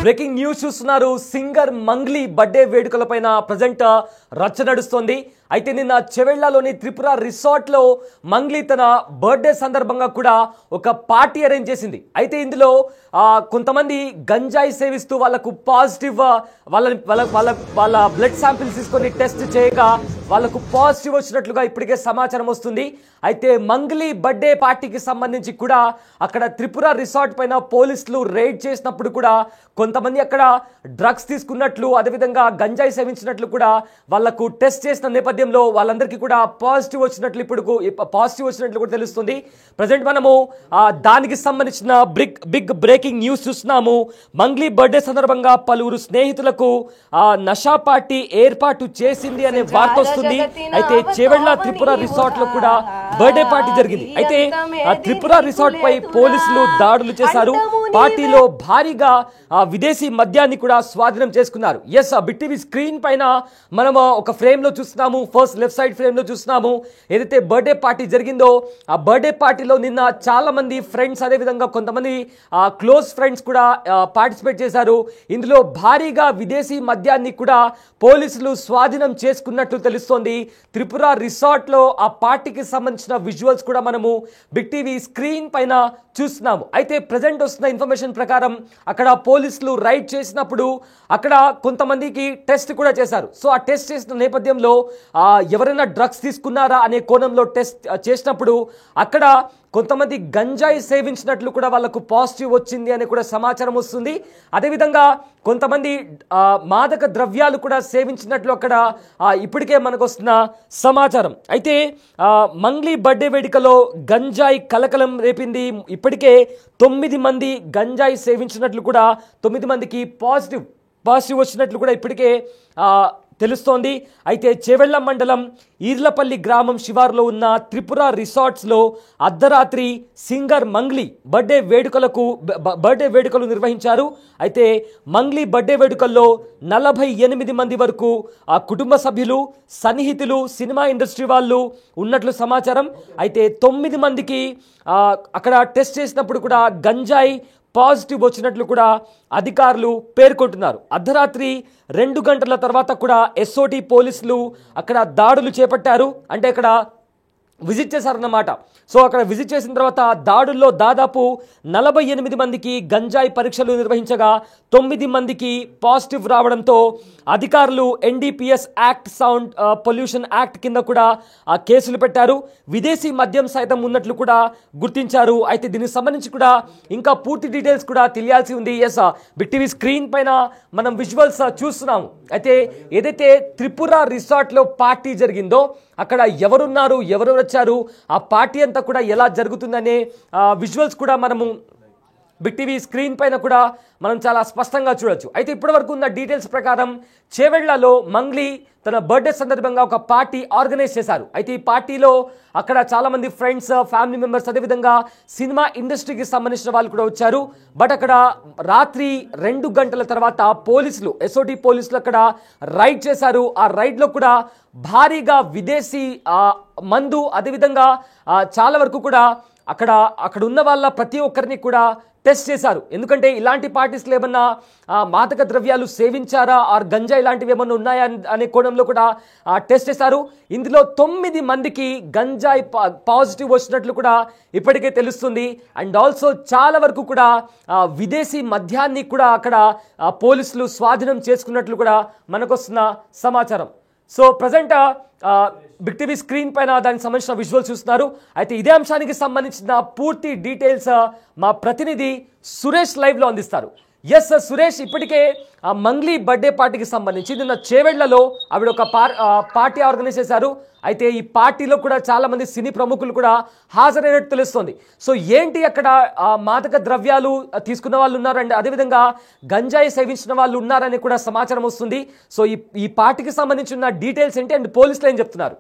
Breaking news చూస్తున్నారు. Singer Mangli birthday వేడుకలపైన present రచ్చ నడుస్తోంది. అయితే నిన్న చెవెళ్లలోని త్రిపుర రిసార్ట్ లో మంగ్లీ తన బర్త్డే సందర్భంగా కూడా ఒక పార్టీ అరేంజ్ చేసింది. అయితే ఇందులో కొంతమంది గంజాయి సేవిస్తూ వాళ్ళకు పాజిటివ్ వాళ్ళ బ్లడ్ శాంపిల్స్ తీసుకొని టెస్ట్ చేయగా వాళ్ళకు పాజిటివ్ వచ్చినట్లుగా ఇప్పటికే సమాచారం వస్తుంది. అయితే మంగ్లీ బర్త్డే పార్టీకి సంబంధించి కూడా అక్కడ త్రిపుర రిసార్ట్ పైన పోలీసులు రైడ్ చేసినప్పుడు కూడా కొంతమంది అక్కడ డ్రగ్స్ తీసుకున్నట్లు, అదేవిధంగా గంజాయి సేవించినట్లు కూడా వాళ్లకు టెస్ట్ చేసిన నేపథ్యంలో వాళ్ళందరికీ కూడా పాజిటివ్ వచ్చినట్లు కూడా తెలుస్తుంది. ప్రజెంట్ మనము దానికి సంబంధించిన బిగ్ బ్రేకింగ్ న్యూస్ చూస్తున్నాము. మంగ్లీ బర్త్డే సందర్భంగా పలువురు స్నేహితులకు నషా పార్టీ ఏర్పాటు చేసింది అనే వార్త వస్తుంది. అయితే చేవెళ్ల త్రిపుర రిసార్ట్ లో కూడా బర్త్డే పార్టీ జరిగింది. అయితే త్రిపుర రిసార్ట్ పై పోలీసులు దాడులు చేశారు. పార్టీలో భారీగా విదేశీ మద్యాన్ని కూడా స్వాధీనం చేసుకున్నారు. ఎస్, బిగ్ టీవీ స్క్రీన్ పైన మనం ఒక ఫ్రేమ్ లో చూస్తున్నాము. ఫస్ట్ లెఫ్ట్ సైడ్ ఫ్రేమ్ లో చూస్తున్నాము. ఏదైతే బర్త్డే పార్టీ జరిగిందో ఆ బర్త్డే పార్టీలో నిన్న చాలా మంది ఫ్రెండ్స్, అదే విధంగా కొంతమంది క్లోజ్ ఫ్రెండ్స్ కూడా పార్టిసిపేట్ చేశారు. ఇందులో భారీగా విదేశీ మద్యాన్ని కూడా పోలీసులు స్వాధీనం చేసుకున్నట్లు తెలుస్తోంది. త్రిపుర రిసార్ట్ లో ఆ పార్టీకి సంబంధించిన విజువల్స్ కూడా మనము బిగ్ టీవీ స్క్రీన్ పైన చూస్తున్నాము. అయితే ప్రజెంట్ వస్తున్న ఇన్ఫర్మేషన్ ప్రకారం అక్కడ పోలీసులు రైడ్ చేసినప్పుడు అక్కడ కొంతమందికి టెస్ట్ కూడా చేశారు. సో ఆ టెస్ట్ చేసిన నేపథ్యంలో ఎవరైనా డ్రగ్స్ తీసుకున్నారా అనే కోణంలో టెస్ట్ చేసినప్పుడు అక్కడ కొంతమంది గంజాయి సేవించినట్లు కూడా వాళ్ళకు పాజిటివ్ వచ్చింది అని కూడా సమాచారం వస్తుంది. అదేవిధంగా కొంతమంది మాదక ద్రవ్యాలు కూడా సేవించినట్లు అక్కడ ఇప్పటికే మనకు వస్తున్న సమాచారం. అయితే మంగ్లీ బర్త్డే వేడుకలో గంజాయి కలకలం రేపింది. ఇప్పటికే 9 మంది గంజాయి సేవించినట్లు కూడా 9 మందికి పాజిటివ్ వచ్చినట్లు కూడా ఇప్పటికే తెలుస్తోంది. అయితే చేవెళ్ల మండలం ఈర్లపల్లి గ్రామం శివారులో ఉన్న త్రిపుర రిసార్ట్స్లో అర్ధరాత్రి సింగర్ మంగ్లీ బర్త్డే వేడుకలు నిర్వహించారు. అయితే మంగ్లీ బర్త్డే వేడుకల్లో 48 మంది వరకు కుటుంబ సభ్యులు, సన్నిహితులు, సినిమా ఇండస్ట్రీ వాళ్ళు ఉన్నట్లు సమాచారం. అయితే 9 మందికి అక్కడ టెస్ట్ చేసినప్పుడు కూడా గంజాయి పాజిటివ్ వచ్చినట్లు కూడా అధికారులు పేర్కొంటున్నారు. అర్ధరాత్రి 2 గంటల తర్వాత కూడా ఎస్ఓటి పోలీసులు అక్కడ దాడులు చేపట్టారు. అంటే అక్కడ విజిట్ చేశారన్నమాట. సో అక్కడ విజిట్ చేసిన తర్వాత దాడుల్లో దాదాపు 48 మందికి గంజాయి పరీక్షలు నిర్వహించగా 9 మందికి పాజిటివ్ రావడంతో అధికారులు NDPS act, sound pollution act కింద కూడా కేసులు పెట్టారు. విదేశీ మద్యం సైతం ఉన్నట్లు కూడా గుర్తించారు. అయితే దీనికి సంబంధించి కూడా ఇంకా పూర్తి డీటెయిల్స్ కూడా తెలియాల్సి ఉంది. ఎస్, బిగ్ టీవీ స్క్రీన్ పైన మనం విజువల్స్ చూస్తున్నాము. అయితే ఏదైతే త్రిపుర రిసార్ట్లో పార్టీ జరిగిందో అక్కడ ఎవరున్నారు, ఎవరు వచ్చారు, ఆ పార్టీ అంతా కూడా ఎలా జరుగుతుందనే విజువల్స్ కూడా మనము బిగ్ టీవీ స్క్రీన్ పైన కూడా మనం చాలా స్పష్టంగా చూడొచ్చు. అయితే ఇప్పటి వరకు ఉన్న డీటెయిల్స్ ప్రకారం చేవెళ్లలో మంగ్లీ తన బర్త్డే సందర్భంగా ఒక పార్టీ ఆర్గనైజ్ చేశారు. అయితే ఈ పార్టీలో అక్కడ చాలా మంది ఫ్రెండ్స్, ఫ్యామిలీ మెంబర్స్, అదేవిధంగా సినిమా ఇండస్ట్రీకి సంబంధించిన వాళ్ళు కూడా వచ్చారు. బట్ అక్కడ రాత్రి 2 గంటల తర్వాత ఎస్ఓటి పోలీసులు అక్కడ రైడ్ చేశారు. ఆ రైడ్లో కూడా భారీగా విదేశీ మందు, అదేవిధంగా చాలా వరకు కూడా అక్కడ ఉన్న వాళ్ళ ప్రతి ఒక్కరిని కూడా టెస్ట్ చేశారు. ఎందుకంటే ఇలాంటి పార్టీస్లో ఏమన్నా మాదక ద్రవ్యాలు సేవించారా, ఆర్ గంజా ఇలాంటివి ఏమన్నా ఉన్నాయా అనే కోణంలో కూడా టెస్ట్ చేశారు. ఇందులో 9 మందికి గంజాయి పాజిటివ్ వచ్చినట్లు కూడా ఇప్పటికే తెలుస్తుంది. అండ్ ఆల్సో చాలా వరకు కూడా విదేశీ మద్యాన్ని కూడా అక్కడ పోలీసులు స్వాధీనం చేసుకున్నట్లు కూడా మనకు వస్తున్న సమాచారం. So present big TV screen పైన దానికి సంబంధించిన విజువల్స్ చూస్తున్నారు. అయితే ఇదే అంశానికి సంబంధించిన పూర్తి డీటెయిల్స్ మా ప్రతినిధి సురేష్ లైవ్ లో అందిస్తారు. ఎస్ సురేష్, ఇప్పటికే మంగ్లీ బర్త్డే పార్టీకి సంబంధించి నిన్న చేవెళ్లలో ఆవిడ ఒక పార్టీ ఆర్గనైజ్ చేశారు. అయితే ఈ పార్టీలో కూడా చాలా మంది సినీ ప్రముఖులు కూడా హాజరైనట్టు తెలుస్తోంది. సో ఏంటి అక్కడ మాదక ద్రవ్యాలు తీసుకున్న వాళ్ళు ఉన్నారు అండ్ అదేవిధంగా గంజాయి సేవించిన వాళ్ళు ఉన్నారని కూడా సమాచారం వస్తుంది. సో ఈ పార్టీకి సంబంధించిన డీటెయిల్స్ ఏంటి అండ్ పోలీసులు ఏం చెప్తున్నారు?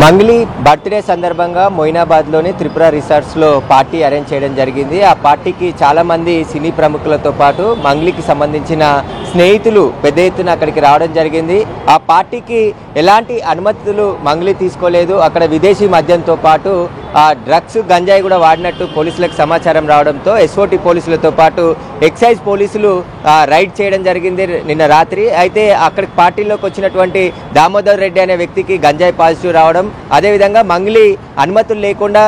మంగ్లీ బర్త్డే సందర్భంగా మొయినాబాద్లోని త్రిపుర రిసార్ట్స్లో పార్టీ అరేంజ్ చేయడం జరిగింది. ఆ పార్టీకి చాలామంది సినీ ప్రముఖులతో పాటు మంగ్లీకి సంబంధించిన స్నేహితులు పెద్ద ఎత్తున అక్కడికి రావడం జరిగింది. ఆ పార్టీకి ఎలాంటి అనుమతులు మంగ్లీ తీసుకోలేదు. అక్కడ విదేశీ మద్యంతో పాటు డ్రగ్స్ గంజాయి కూడా వాడినట్టు పోలీసులకు సమాచారం రావడంతో ఎస్ఓటి పోలీసులతో పాటు ఎక్సైజ్ పోలీసులు రైడ్ చేయడం జరిగింది నిన్న రాత్రి. అయితే అక్కడికి పార్టీలోకి వచ్చినటువంటి దామోదర్ రెడ్డి అనే వ్యక్తికి గంజాయి పాజిటివ్ రావడం, అదేవిధంగా మంగ్లీ అనుమతులు లేకుండా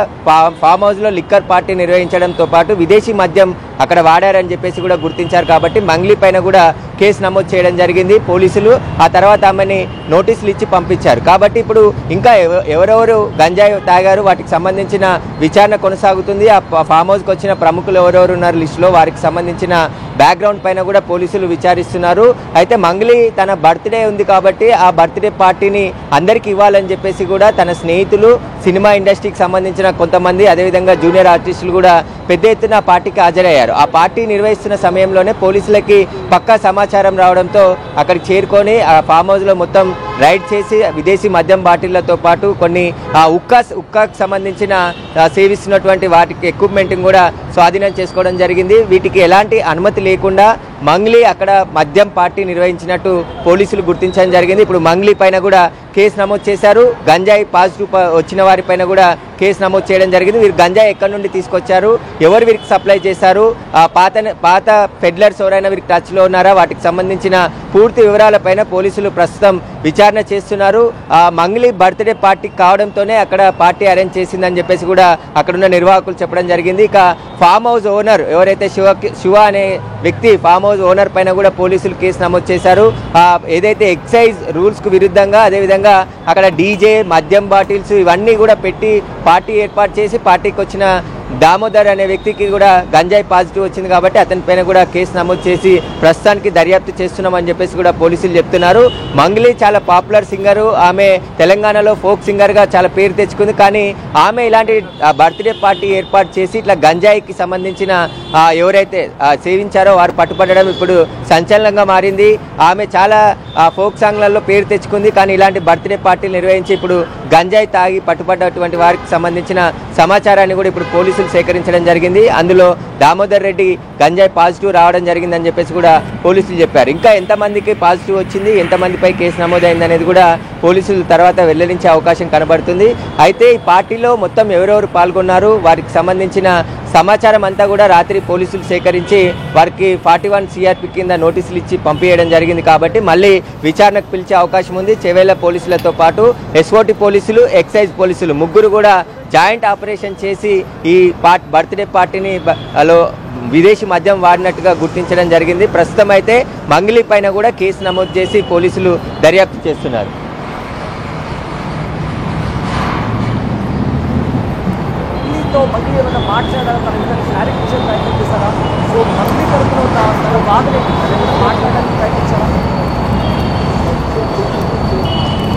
ఫామ్ హౌస్లో లిక్కర్ పార్టీ నిర్వహించడంతో పాటు విదేశీ మద్యం అక్కడ వాడారని చెప్పేసి కూడా గుర్తించారు. కాబట్టి మంగ్లీ పైన కూడా కేసు నమోదు చేయడం జరిగింది పోలీసులు. ఆ తర్వాత ఆమెని నోటీసులు ఇచ్చి పంపించారు. కాబట్టి ఇప్పుడు ఇంకా ఎవరెవరు గంజాయి తాగారు వాటికి సంబంధించిన విచారణ కొనసాగుతుంది. ఆ ఫామ్ హౌస్కి వచ్చిన ప్రముఖులు ఎవరెవరు ఉన్నారు లిస్టులో వారికి సంబంధించిన బ్యాక్గ్రౌండ్ పైన కూడా పోలీసులు విచారిస్తున్నారు. అయితే మంగ్లీ తన బర్త్డే ఉంది కాబట్టి ఆ బర్త్డే పార్టీని అందరికి ఇవ్వాలని చెప్పేసి కూడా తన స్నేహితులు, సినిమా ఇండస్ట్రీకి సంబంధించిన కొంతమంది, అదేవిధంగా జూనియర్ ఆర్టిస్టులు కూడా పెద్ద ఎత్తున పార్టీకి హాజరయ్యారు. ఆ పార్టీ నిర్వహిస్తున్న సమయంలోనే పోలీసులకి పక్కా సమాచారం రావడంతో అక్కడికి చేరుకొని ఆ ఫామ్ హౌస్లో మొత్తం రైడ్ చేసి విదేశీ మద్యం బాటిళ్లతో పాటు కొన్ని ఉక్కాకు సంబంధించిన సేవిస్తున్నటువంటి వాటికి ఎక్విప్మెంట్ కూడా స్వాధీనం చేసుకోవడం జరిగింది. వీటికి ఎలాంటి అనుమతి లేకుండా మంగ్లీ అక్కడ మద్యం పార్టీ నిర్వహించినట్టు పోలీసులు గుర్తించడం జరిగింది. ఇప్పుడు మంగ్లీ పైన కూడా కేసు నమోదు చేశారు. గంజాయి పాజిటివ్ వచ్చిన వారి పైన కూడా కేసు నమోదు చేయడం జరిగింది. వీరు గంజాయి ఎక్కడి నుండి తీసుకొచ్చారు, ఎవరు వీరికి సప్లై చేశారు, పాత పెడ్లర్స్ ఎవరైనా వీరికి టచ్లో ఉన్నారా, వాటికి సంబంధించిన పూర్తి వివరాలపైన పోలీసులు ప్రస్తుతం విచారణ చేస్తున్నారు. మంగ్లీ బర్త్డే పార్టీ కావడంతోనే అక్కడ పార్టీ అరేంజ్ చేసిందని చెప్పేసి కూడా అక్కడున్న నిర్వాహకులు చెప్పడం జరిగింది. ఇక ఫామ్ హౌస్ ఓనర్ ఎవరైతే శివ అనే వ్యక్తి ఫామ్ హౌస్ ఓనర్ పైన కూడా పోలీసులు కేసు నమోదు చేశారు. ఏదైతే ఎక్సైజ్ రూల్స్ కు విరుద్ధంగా, అదేవిధంగా అక్కడ డీజే, మద్యం బాటిల్స్ ఇవన్నీ కూడా పెట్టి పార్టీ ఏర్పాటు చేసి పార్టీకి వచ్చిన దామోదర్ అనే వ్యక్తికి కూడా గంజాయి పాజిటివ్ వచ్చింది కాబట్టి అతని పైన కూడా కేసు నమోదు చేసి ప్రస్తుతానికి దర్యాప్తు చేస్తున్నామని చెప్పేసి కూడా పోలీసులు చెప్తున్నారు. మంగ్లీ చాలా పాపులర్ సింగరు, ఆమె తెలంగాణలో ఫోక్ సింగర్గా చాలా పేరు తెచ్చుకుంది. కానీ ఆమె ఇలాంటి బర్త్డే పార్టీ ఏర్పాటు చేసి ఇట్లా గంజాయికి సంబంధించిన ఎవరైతే సేవించారో వారు పట్టుపడడం ఇప్పుడు సంచలనంగా మారింది. ఆమె చాలా ఫోక్ సాంగ్లలో పేరు తెచ్చుకుంది. కానీ ఇలాంటి బర్త్డే పార్టీలు నిర్వహించి ఇప్పుడు గంజాయి తాగి పట్టుపడ్డటువంటి వారికి సంబంధించిన సమాచారాన్ని కూడా ఇప్పుడు పోలీసులు సేకరించడం జరిగింది. అందులో దామోదర్ రెడ్డి గంజాయి పాజిటివ్ రావడం జరిగిందని చెప్పేసి కూడా పోలీసులు చెప్పారు. ఇంకా ఎంతమందికి పాజిటివ్ వచ్చింది, ఎంతమందిపై కేసు నమోదైంది అనేది కూడా పోలీసులు తర్వాత వెల్లడించే అవకాశం కనబడుతుంది. అయితే ఈ పార్టీలో మొత్తం ఎవరెవరు పాల్గొన్నారు, వారికి సంబంధించిన సమాచారం అంతా కూడా రాత్రి పోలీసులు సేకరించి వారికి 41 CRP కింద నోటీసులు ఇచ్చి పంపించడం జరిగింది. కాబట్టి మళ్ళీ విచారణకు పిలిచే అవకాశం ఉంది. చెవేళ్ల పోలీసులతో పాటు ఎస్ఓటి పోలీసులు, ఎక్సైజ్ పోలీసులు ముగ్గురు కూడా జాయింట్ ఆపరేషన్ చేసి ఈ బర్త్డే పార్టీని విదేశీ మద్యం వాడినట్టుగా గుర్తించడం జరిగింది. ప్రస్తుతం అయితే మంగ్లీ పైన కూడా కేసు నమోదు చేసి పోలీసులు దర్యాప్తు చేస్తున్నారు. మంగ్లీ ఏమైనా మాట్లాడాలని క్లారిఫికేషన్ ప్రయత్నం చేస్తారా? సో మంగ్లీ తరఫున తన బాధలు మాట్లాడడానికి ప్రయత్నించారా?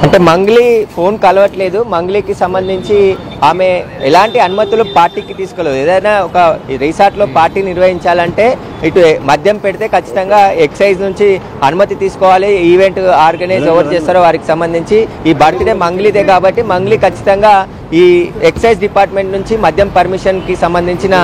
అంటే మంగ్లీ ఫోన్ కలవట్లేదు. మంగ్లీకి సంబంధించి ఆమె ఎలాంటి అనుమతులు పార్టీకి తీసుకోలేదు. ఏదైనా ఒక రిసార్ట్లో పార్టీ నిర్వహించాలంటే ఇటు మద్యం పెడితే ఖచ్చితంగా ఎక్సైజ్ నుంచి అనుమతి తీసుకోవాలి. ఈవెంట్ ఆర్గనైజ్ ఎవరు చేస్తారో వారికి సంబంధించి ఈ బర్త్డే మంగ్లీదే కాబట్టి మంగ్లీ ఖచ్చితంగా ఈ ఎక్సైజ్ డిపార్ట్మెంట్ నుంచి మద్యం పర్మిషన్కి సంబంధించిన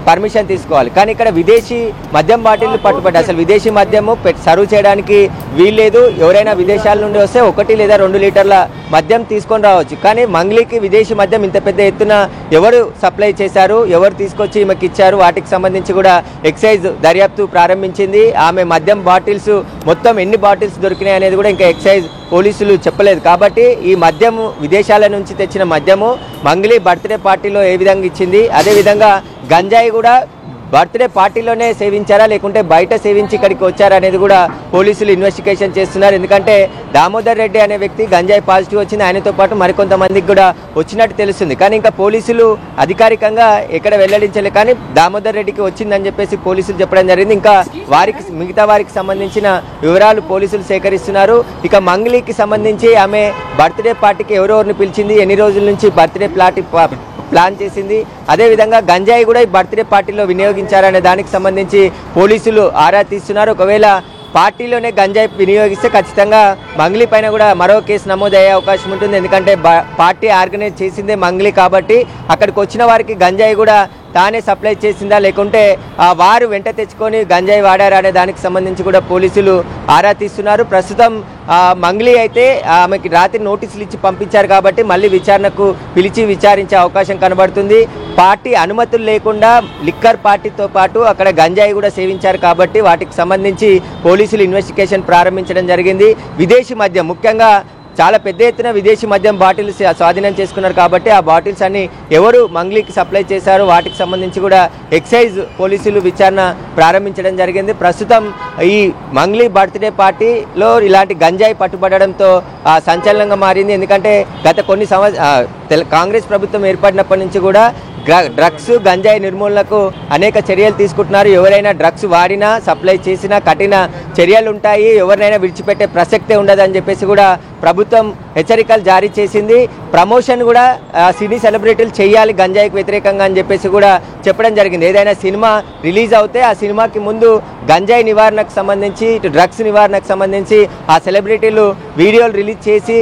పర్మిషన్ తీసుకోవాలి. కానీ ఇక్కడ విదేశీ మద్యం బాటిల్ పట్టుబడ్డాయి. అసలు విదేశీ మద్యము సర్వ్ చేయడానికి వీల్లేదు. ఎవరైనా విదేశాల నుండి వస్తే 1 లేదా 2 లీటర్ల మద్యం తీసుకొని రావచ్చు. కానీ మంగ్లీకి విదేశీ మద్యం ఇంత పెద్ద ఎత్తున ఎవరు సప్లై చేశారు, ఎవరు తీసుకొచ్చి ఈమెకి ఇచ్చారు, వాటికి సంబంధించి కూడా ఎక్సైజ్ దర్యాప్తు ప్రారంభించింది. ఆమె మద్యం బాటిల్స్ మొత్తం ఎన్ని బాటిల్స్ దొరికినాయి అనేది కూడా ఇంకా ఎక్సైజ్ పోలీసులు చెప్పలేదు. కాబట్టి ఈ మద్యము విదేశాల నుంచి తెచ్చిన మద్యము మంగ్లీ బర్త్డే పార్టీలో ఏ విధంగా ఇచ్చింది, అదేవిధంగా గంజాయి కూడా బర్త్డే పార్టీలోనే సేవించారా లేకుంటే బయట సేవించి ఇక్కడికి వచ్చారా అనేది కూడా పోలీసులు ఇన్వెస్టిగేషన్ చేస్తున్నారు. ఎందుకంటే దామోదర్ రెడ్డి అనే వ్యక్తి గంజాయి పాజిటివ్ వచ్చింది, ఆయనతో పాటు మరికొంతమందికి కూడా వచ్చినట్టు తెలుస్తుంది. కానీ ఇంకా పోలీసులు అధికారికంగా ఎక్కడ వెల్లడించలేదు. కానీ దామోదర్ రెడ్డికి వచ్చిందని చెప్పేసి పోలీసులు చెప్పడం జరిగింది. ఇంకా మిగతా వారికి సంబంధించిన వివరాలు పోలీసులు సేకరిస్తున్నారు. ఇక మంగ్లీకి సంబంధించి ఆమె బర్త్డే పార్టీకి ఎవరెవరిని పిలిచింది, ఎన్ని రోజుల నుంచి బర్త్డే ప్లాన్ చేసింది, అదేవిధంగా గంజాయి కూడా ఈ బర్త్డే పార్టీలో వినియోగించారనే దానికి సంబంధించి పోలీసులు ఆరా తీస్తున్నారు. ఒకవేళ పార్టీలోనే గంజాయి వినియోగిస్తే ఖచ్చితంగా మంగ్లీ పైన కూడా మరో కేసు నమోదయ్యే అవకాశం ఉంటుంది. ఎందుకంటే పార్టీ ఆర్గనైజ్ చేసిందే మంగ్లీ కాబట్టి అక్కడికి వచ్చిన వారికి గంజాయి కూడా తానే సప్లై చేసిందా లేకుంటే వారు వెంట తెచ్చుకొని గంజాయి వాడారా అనే దానికి సంబంధించి కూడా పోలీసులు ఆరా తీస్తున్నారు. ప్రస్తుతం మంగ్లీ అయితే ఆమెకి రాత్రి నోటీసులు ఇచ్చి పంపించారు కాబట్టి మళ్ళీ విచారణకు పిలిచి విచారించే అవకాశం కనబడుతుంది. పార్టీ అనుమతులు లేకుండా లిక్కర్ పార్టీతో పాటు అక్కడ గంజాయి కూడా సేవించారు కాబట్టి వాటికి సంబంధించి పోలీసులు ఇన్వెస్టిగేషన్ ప్రారంభించడం జరిగింది. విదేశీ మద్యం, ముఖ్యంగా చాలా పెద్ద ఎత్తున విదేశీ మద్యం బాటిల్స్ స్వాధీనం చేసుకున్నారు కాబట్టి ఆ బాటిల్స్ అన్ని ఎవరు మంగ్లీకి సప్లై చేశారో వాటికి సంబంధించి కూడా ఎక్సైజ్ పోలీసులు విచారణ ప్రారంభించడం జరిగింది. ప్రస్తుతం ఈ మంగ్లీ బర్త్డే పార్టీలో ఇలాంటి గంజాయి పట్టుబడడంతో సంచలనంగా మారింది. ఎందుకంటే గత కొన్ని కాంగ్రెస్ ప్రభుత్వం ఏర్పడినప్పటి నుంచి కూడా డ్రగ్స్ గంజాయి నిర్మూలనకు అనేక చర్యలు తీసుకుంటున్నారు. ఎవరైనా డ్రగ్స్ వాడినా సప్లై చేసినా కఠిన చర్యలు ఉంటాయి, ఎవరినైనా విడిచిపెట్టే ప్రసక్తే ఉండదని చెప్పేసి కూడా ప్రభుత్వం హెచ్చరికలు జారీ చేసింది. ప్రమోషన్ కూడా సినీ సెలబ్రిటీలు చేయాలి గంజాయికి వ్యతిరేకంగా అని చెప్పేసి కూడా చెప్పడం జరిగింది. ఏదైనా సినిమా రిలీజ్ అవుతే ఆ సినిమాకి ముందు గంజాయి నివారణకు సంబంధించి ఇటు డ్రగ్స్ నివారణకు సంబంధించి ఆ సెలబ్రిటీలు వీడియోలు రిలీజ్ చేసి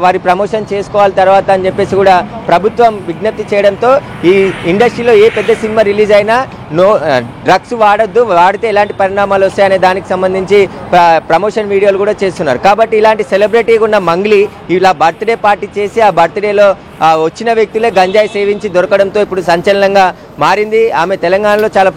వారి ప్రమోషన్ చేసుకోవాలి తర్వాత అని చెప్పేసి కూడా ప్రభుత్వం విజ్ఞప్తి చేయడంతో ఈ ఇండస్ట్రీలో ఏ పెద్ద సినిమా రిలీజ్ అయినా డ్రగ్స్ వాడొద్దు, వాడితే ఎలాంటి పరిణామాలు వస్తాయనే దానికి సంబంధించి ప్రమోషన్ వీడియోలు కూడా చేస్తున్నారు. కాబట్టి ఇలాంటి సెలబ్రిటీగా ఉన్న మంగ్లీ ఇలా బర్త్డే పార్టీ చేసి ఆ బర్త్డేలో వచ్చిన వ్యక్తులే గంజాయి సేవించి దొరకడంతో ఇప్పుడు సంచలనంగా మారింది. ఆమె తెలంగాణలో చాలా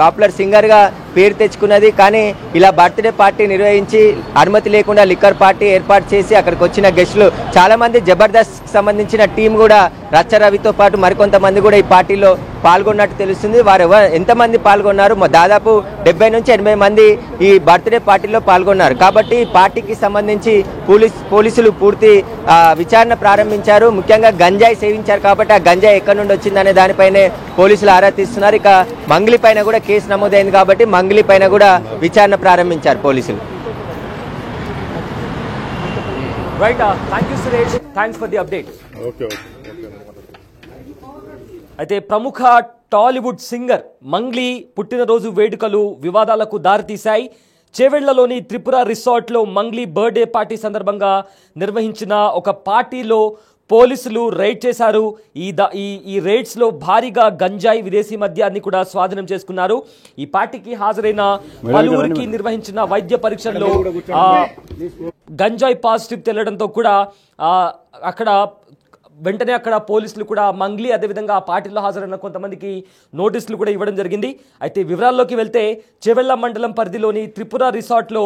పాపులర్ సింగర్గా పేరు తెచ్చుకున్నది. కానీ ఇలా బర్త్డే పార్టీ నిర్వహించి అనుమతి లేకుండా లిక్కర్ పార్టీ ఏర్పాటు చేసి అక్కడికి వచ్చిన గెస్టులు చాలామంది జబర్దస్త్ సంబంధించిన టీం కూడా రచ్చ రవితో పాటు మరికొంతమంది కూడా ఈ పార్టీలో పాల్గొన్నట్టు తెలుస్తుంది. వారు ఎంతమంది పాల్గొన్నారు? దాదాపు 70 నుంచి 80 మంది ఈ బర్త్డే పార్టీలో పాల్గొన్నారు. కాబట్టి ఈ పార్టీకి సంబంధించి పోలీసులు పూర్తి విచారణ ప్రారంభించారు. ముఖ్యంగా గంజాయి సేవించారు కాబట్టి ఆ గంజాయి ఎక్కడి నుండి వచ్చిందనే దానిపైనే పోలీసులు ఆరా తీస్తున్నారు. ఇక మంగ్లీ పైన కూడా కేసు నమోదైంది కాబట్టి మంగ్లీ పైన కూడా విచారణ ప్రారంభించారు పోలీసులు. Right, thank you Suresh, thanks for the update. అయితే ప్రముఖ టాలీవుడ్ సింగర్ మంగ్లీ పుట్టినరోజు వేడుకలు వివాదాలకు దారితీశాయి. చేవెళ్లలోని త్రిపుర రిసార్ట్లో మంగ్లీ బర్త్డే పార్టీ సందర్భంగా నిర్వహించిన ఒక పార్టీలో పోలీసులు రైడ్ చేశారు. ఈ రైడ్స్లో భారీగా గంజాయి విదేశీ మద్యాన్ని కూడా స్వాధీనం చేసుకున్నారు. ఈ పార్టీకి హాజరైన పలువురికి నిర్వహించిన వైద్య పరీక్షల్లో గంజాయి పాజిటివ్ తెలడంతో కూడా వెంటనే అక్కడ పోలీసులు కూడా మంగ్లీ అదేవిధంగా ఆ పార్టీలో హాజరైన కొంతమందికి నోటీసులు కూడా ఇవ్వడం జరిగింది. అయితే వివరాల్లోకి వెళ్తే చేవెళ్ల మండలం పరిధిలోని త్రిపుర రిసార్ట్లో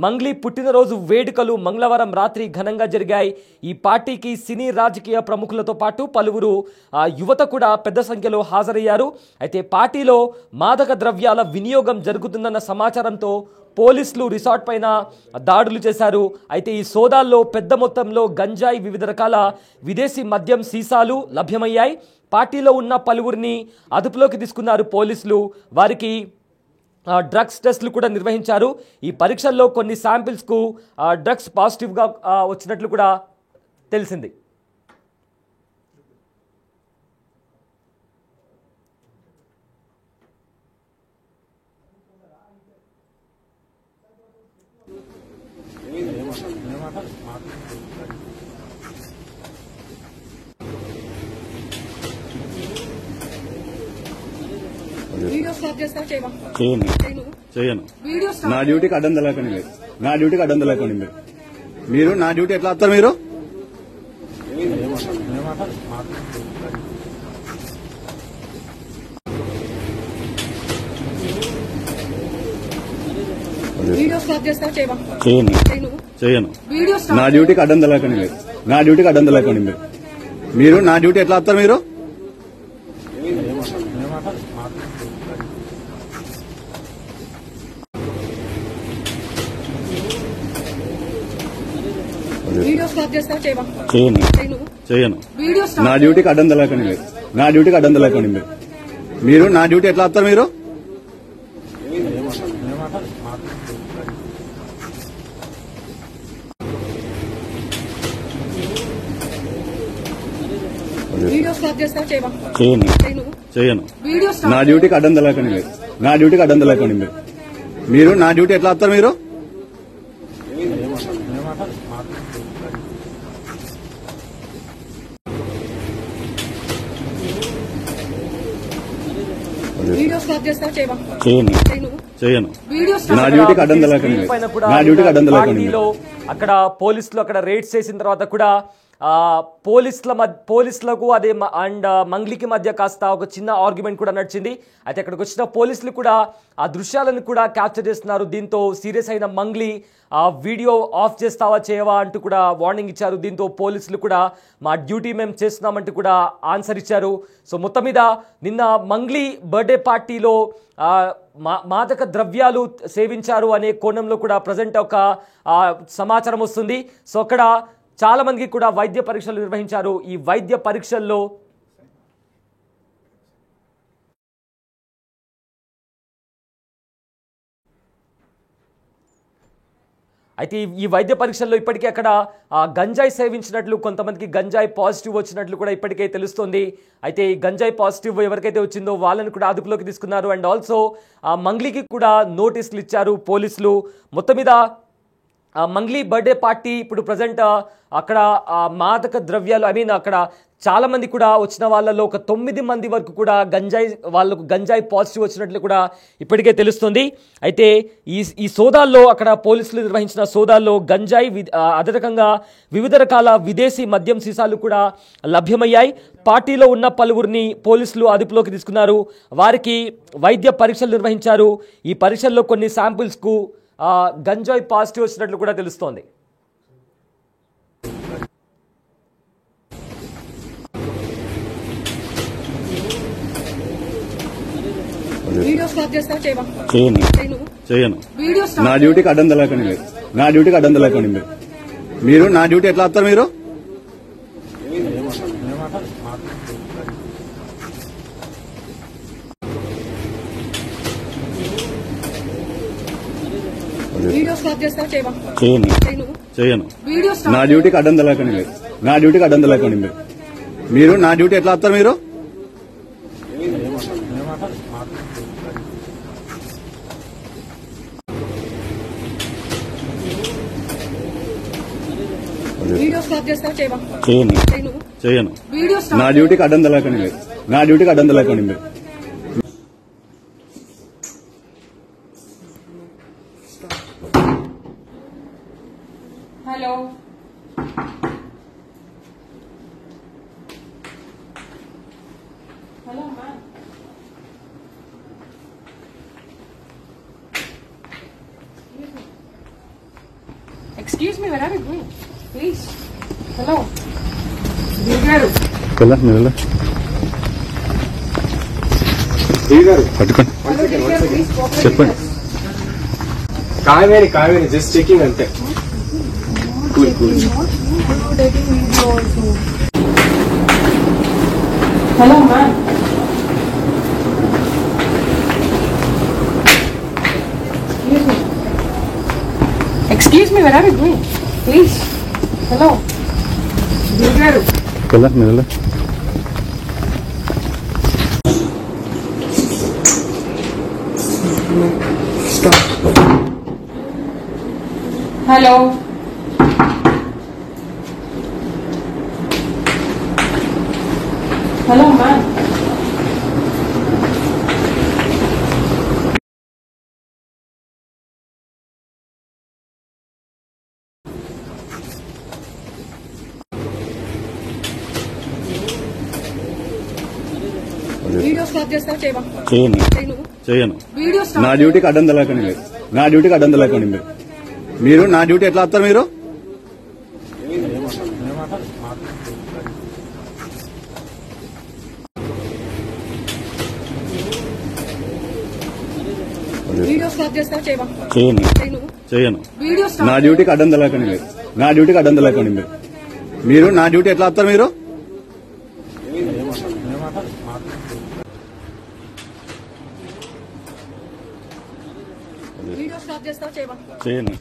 మంగ్లీ పుట్టినరోజు వేడుకలు మంగళవారం రాత్రి ఘనంగా జరిగాయి. ఈ పార్టీకి సినీ రాజకీయ ప్రముఖులతో పాటు పలువురు యువత కూడా పెద్ద సంఖ్యలో హాజరయ్యారు. అయితే పార్టీలో మాదక ద్రవ్యాల వినియోగం జరుగుతుందన్న సమాచారంతో పోలీసులు రిసార్ట్ పైన దాడులు చేశారు. అయితే ఈ సోదాల్లో పెద్ద మొత్తంలో గంజాయి, వివిధ రకాల విదేశీ మద్యం సీసాలు లభ్యమయ్యాయి. పార్టీలో ఉన్న పలువురిని అదుపులోకి తీసుకున్నారు పోలీసులు. వారికి డ్రగ్స్ టెస్టులు కూడా నిర్వహించారు. ఈ పరీక్షల్లో కొన్ని శాంపిల్స్కు డ్రగ్స్ పాజిటివ్గా వచ్చినట్లు కూడా తెలిసింది. చేయను. నా డ్యూటీకి అడ్డం తెలకండి మీరు. నా డ్యూటీకి అడ్డం తెలకండి మీరు నా డ్యూటీ ఎట్లా వస్తారు మీరు? చేయను. నా డ్యూటీకి అడ్డం తెలకండి మీరు. నా డ్యూటీకి అడ్డం తెలకండి మీరు నా డ్యూటీ ఎట్లా వస్తారు మీరు? చేయను. నా డ్యూటీకి అడ్డం తెలకండి మీరు. నా డ్యూటీకి అడ్డం తెలకండి మీరు నా డ్యూటీ ఎట్లా వస్తారు మీరు? చేయను. నా డ్యూటీకి అడ్డం తెలకండి మీరు. నా డ్యూటీకి అడ్డం తెలకండి మీరు నా డ్యూటీ ఎట్లా వస్తారు మీరు? వీడియో స్టాప్ చేస్తా చేయవా? చేయను చేయను. చేయను. వీడియో నా డ్యూటీకి అడ్డం తెలకండి. నా డ్యూటీకి అడ్డం తెలకండి. అక్కడ పోలీసులు అక్కడ రేడ్స్ చేసిన తర్వాత కూడా పోలీసులకు అదే అండ్ మంగ్లీకి మధ్య కాస్త ఒక చిన్న ఆర్గ్యుమెంట్ కూడా నడిచింది. అయితే అక్కడికి వచ్చిన పోలీసులు కూడా ఆ దృశ్యాలను కూడా క్యాప్చర్ చేస్తున్నారు. దీంతో సీరియస్ అయిన మంగ్లీ వీడియో ఆఫ్ చేస్తావా చేయవా అంటూ కూడా వార్నింగ్ ఇచ్చారు. దీంతో పోలీసులు కూడా మా డ్యూటీ మేము చేస్తున్నామంటూ కూడా ఆన్సర్ ఇచ్చారు. సో మొత్తం మీద నిన్న మంగ్లీ బర్త్డే పార్టీలో మాదక ద్రవ్యాలు సేవించారు అనే కోణంలో కూడా ప్రజెంట్ ఒక సమాచారం వస్తుంది. సో అక్కడ చాలా మందికి కూడా వైద్య పరీక్షలు నిర్వహించారు. ఈ వైద్య పరీక్షల్లో అయితే ఈ వైద్య పరీక్షల్లో ఇప్పటికే అక్కడ గంజాయి సేవించినట్లు, కొంతమందికి గంజాయి పాజిటివ్ వచ్చినట్లు కూడా ఇప్పటికే తెలుస్తోంది. అయితే ఈ గంజాయి పాజిటివ్ ఎవరికైతే వచ్చిందో వాళ్ళని కూడా అదుపులోకి తీసుకున్నారు. అండ్ ఆల్సో మంగ్లీకి కూడా నోటీసులు ఇచ్చారు పోలీసులు. మొత్తం మీద మంగ్లీ బర్త్డే పార్టీ ఇప్పుడు ప్రజెంట్ అక్కడ మాదక ద్రవ్యాలు అక్కడ చాలా మంది కూడా వచ్చిన వాళ్ళలో ఒక 9 మంది వరకు కూడా వాళ్ళకు గంజాయి పాజిటివ్ వచ్చినట్లు కూడా ఇప్పటికే తెలుస్తుంది. అయితే ఈ సోదాల్లో అక్కడ పోలీసులు నిర్వహించిన సోదాల్లో గంజాయి అదే రకంగా వివిధ రకాల విదేశీ మద్యం సీసాలు కూడా లభ్యమయ్యాయి. పార్టీలో ఉన్న పలువురిని పోలీసులు అదుపులోకి తీసుకున్నారు. వారికి వైద్య పరీక్షలు నిర్వహించారు. ఈ పరీక్షల్లో కొన్ని శాంపిల్స్కు గంజాయి పాజిటివ్ వచ్చినట్లు కూడా తెలుస్తోంది. వీడియో స్టాప్ చేస్తా చేయవా? చేయను. చేయను. నా డ్యూటీకి అడ్డం తెలకండి. మీరు నా డ్యూటీకి అడ్డం తెలకండి. మీరు నా డ్యూటీ ఎట్లా వస్తారు? మీరు వీడియో స్టాప్ చేస్తా చేయవా? చేయను. చేయను. నా డ్యూటీకి అడ్డం తెలకండి. మీరు నా డ్యూటీకి అడ్డం తెలకండి. మీరు నా డ్యూటీ ఎట్లా వస్తారు? మీరు వీడియో స్టాప్ చేస్తా చేయవా? చేయను. చేయను. నా డ్యూటీకి అడ్డం తెలకండి. మీరు నా డ్యూటీకి అడ్డం తెలకండి. మీరు హలో హలో అమ్మా. Excuse me, where are you going? Please. Hello. Garu. పట్టుకోండి. చెప్పండి. కావేరి జస్ట్ చెకింగ్ అంతే. Cool. Hello, ma'am. Excuse me, where are you going? Please. Hello. Garu. Stop. Hello. Hello, ma'am. Video stop చేస్తా చేయవా? చేయను. చేయను. Video stop. నా డ్యూటీకి అడ్డం తెలకండి. మీరు నా డ్యూటీకి అడ్డం తెలకండి. మీరు నా డ్యూటీ ఎట్లా వస్తారు? మీరు వీడియో స్టాప్ చేస్తా చేయవా? చేయను. చేయను. Video stop. నా డ్యూటీకి అడ్డం తెలకండి. మీరు నా డ్యూటీకి అడ్డం తెలకండి. మీరు నా డ్యూటీ ఎట్లా వస్తారు? మీరు వీడియో స్టాప్ చేస్తా చేయవా? చేయను.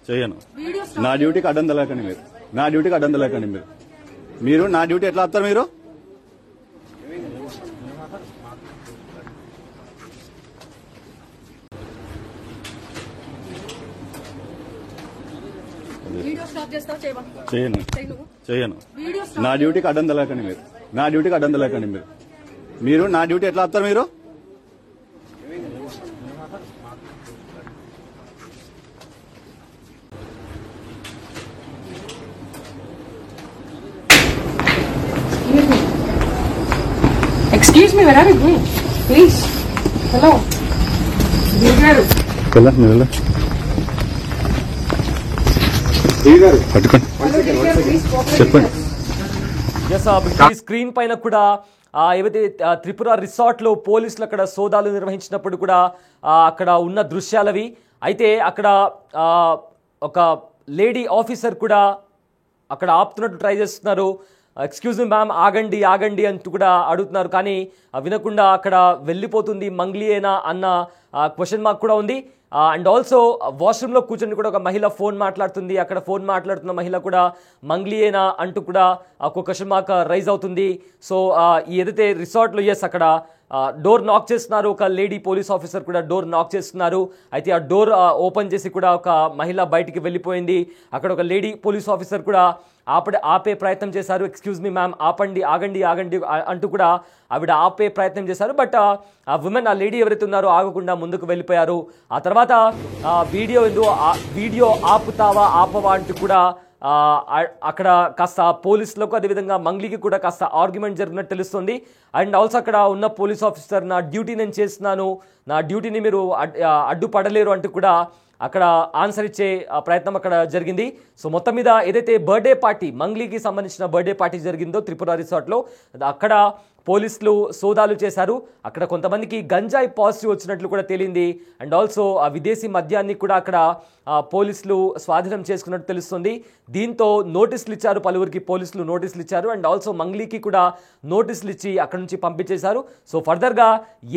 చేయను. Video stop. నా డ్యూటీకి అడ్డం తెలకండి. మీరు నా డ్యూటీకి అడ్డం తెలకండి. మీరు నా డ్యూటీ ఎట్లా వస్తారు? మీరు వీడియో స్టాప్ చేస్తా చేయవా? చేయను. చేయను. Video stop. నా డ్యూటీకి అడ్డం తెలకండి. మీరు నా డ్యూటీకి అడ్డం తెలకండి. మీరు నా డ్యూటీ ఎట్లా వస్తారు? మీరు Excuse me, where are you going? Please. Hello. Dilgaru. వెళ్ళా మీరు వెళ్ళా దేవి గారు పట్టుకోండి Hello, Dilgaru. Please cooperate చెప్పండి ఎస్ ఈ స్క్రీన్ పైన కూడా ఏవైతే త్రిపుర రిసార్ట్ లో పోలీసులు అక్కడ సోదాలు నిర్వహించినప్పుడు కూడా అక్కడ ఉన్న దృశ్యాలవి. అయితే అక్కడ ఒక లేడీ ఆఫీసర్ కూడా అక్కడ ఆపుతున్నట్టు ట్రై చేస్తున్నారు. ఎక్స్క్యూజ్ మీ మ్యామ్, ఆగండి ఆగండి అంటూ కూడా అడుగుతున్నారు. కానీ వినకుండా అక్కడ వెళ్ళిపోతుంది. మంగ్లీయేనా అన్న క్వశ్చన్ మార్క్ కూడా ఉంది. అండ్ ఆల్సో వాష్రూమ్లో కూర్చొని కూడా ఒక మహిళ ఫోన్ మాట్లాడుతుంది. అక్కడ ఫోన్ మాట్లాడుతున్న మహిళ కూడా మంగ్లీయేనా అంటూ కూడా ఒక క్వశ్చన్ మార్క్ రైజ్ అవుతుంది. సో ఏదైతే రిసార్ట్లో అక్కడ డోర్ నాక్ చేస్తున్నారు. ఒక లేడీ పోలీస్ ఆఫీసర్ కూడా డోర్ నాక్ చేస్తున్నారు. అయితే ఆ డోర్ ఓపెన్ చేసి కూడా ఒక మహిళ బయటికి వెళ్ళిపోయింది. అక్కడ ఒక లేడీ పోలీస్ ఆఫీసర్ కూడా ఆపే ప్రయత్నం చేశారు. ఎక్స్క్యూజ్ మీ మ్యామ్, ఆపండి ఆగండి ఆగండి అంటూ కూడా ఆవిడ ఆపే ప్రయత్నం చేశారు. బట్ ఆ ఉమెన్, ఆ లేడీ ఎవరైతే ఉన్నారో ఆగకుండా ముందుకు వెళ్ళిపోయారు. ఆ తర్వాత వీడియో ఆపుతావా ఆపవా అంటూ కూడా అక్కడ కాస్త పోలీసులకు అదేవిధంగా మంగ్లీకి కూడా కాస్త ఆర్గ్యుమెంట్ జరిగినట్టు తెలుస్తుంది. అండ్ ఆల్సో అక్కడ ఉన్న పోలీస్ ఆఫీసర్, నా డ్యూటీ నేను చేస్తున్నాను, నా డ్యూటీని మీరు అడ్డుపడలేరు అంటూ కూడా అక్కడ ఆన్సర్ ఇచ్చే ప్రయత్నం అక్కడ జరిగింది. సో మొత్తం మీద ఏదైతే బర్త్డే పార్టీ, మంగ్లీకి సంబంధించిన బర్త్డే పార్టీ జరిగిందో త్రిపుర రిసార్ట్లో, అక్కడ పోలీసులు సోదాలు చేశారు. అక్కడ కొంతమందికి గంజాయి పాజిటివ్ వచ్చినట్లు కూడా తేలింది. అండ్ ఆల్సో ఆ విదేశీ మద్యాన్ని కూడా అక్కడ పోలీసులు స్వాధీనం చేసుకున్నట్టు తెలుస్తుంది. దీంతో నోటీసులు ఇచ్చారు, పలువురికి పోలీసులు నోటీసులు ఇచ్చారు. అండ్ ఆల్సో మంగ్లీకి కూడా నోటీసులు ఇచ్చి అక్కడ నుంచి పంపించేశారు. సో ఫర్దర్గా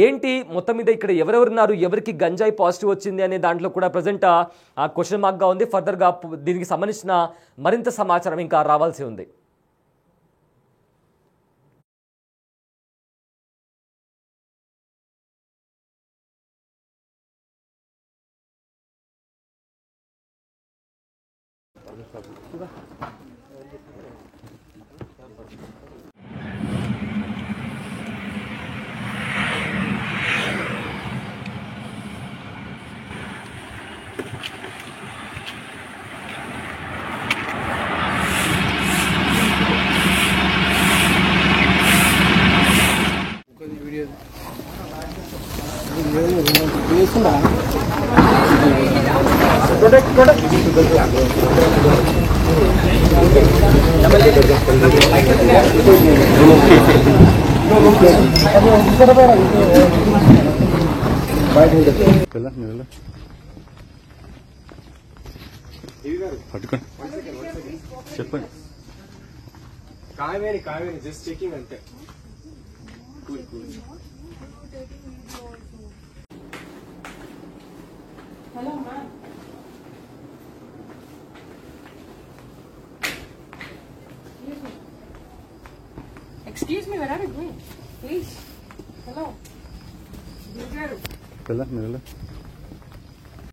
ఏంటి మొత్తం మీద ఇక్కడ ఎవరెవరున్నారు, ఎవరికి గంజాయి పాజిటివ్ వచ్చింది అనే దాంట్లో కూడా ప్రజెంట్ ఆ క్వశ్చన్ మార్క్గా ఉంది. ఫర్దర్గా దీనికి సంబంధించిన మరింత సమాచారం ఇంకా రావాల్సి ఉంది. వెళ్ళా మీరు వెళ్ళా పట్టుకోండి చెప్పండి. కావేరి జస్ట్ చెకింగ్ అంతే. Cool cool. Hello, ma'am. Excuse me, where are you going? Please. Hello. Dilgaru. వెళ్ళా మీరు వెళ్ళా